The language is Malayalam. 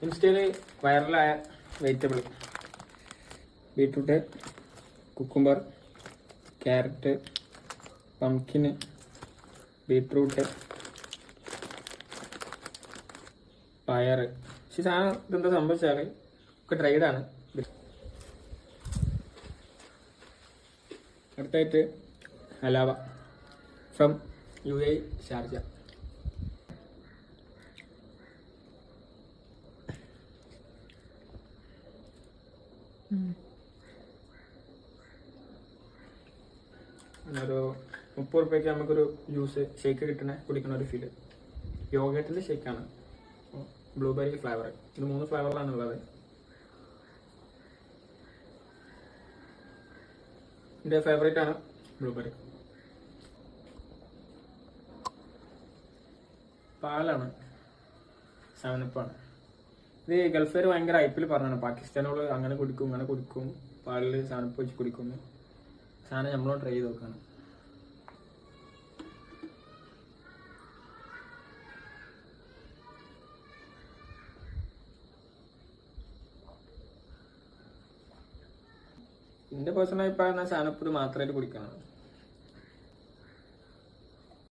ഇൻസ്റ്റയിൽ വൈറലായ vegetable beetroot, cucumber, carrot, pumpkin, beetroot, പയർ. പക്ഷെ സാധനം ഇതെന്താ സംഭവിച്ചാൽ ഒക്കെ ഡ്രൈഡാണ്. അടുത്തായിട്ട് ഹലാവ ഫ്രം UAE ഷാർജ. ഒരു 30 രൂപയ്ക്ക് നമുക്കൊരു ജ്യൂസ് ഷേക്ക് കുടിക്കുന്ന ഒരു ഫീല്. യോഗട്ടിൻ്റെ ഷേക്കാണ്, ബ്ലൂബെറി ഫ്ലേവർ. ഇത് 3 ഫ്ലേവറിലാണ് ഉള്ളത്. എൻ്റെ ഫേവറേറ്റ് ആണ് ബ്ലൂബെറി. പാലാണ്, 7 Up. ഇത് ഗൾഫുകാർ ഭയങ്കര ഐപ്പിൽ പറഞ്ഞാണ്, പാകിസ്ഥാനോട് അങ്ങനെ കുടിക്കും പാലിൽ 7 Up വെച്ച് കുടിക്കുന്നു. സാധനം നമ്മളോട് ട്രൈ ചെയ്ത് നോക്കാണ്. എൻ്റെ പേഴ്സണൽ അഭിപ്രായം 7 Up മാത്രമായിട്ട് കുടിക്കണം.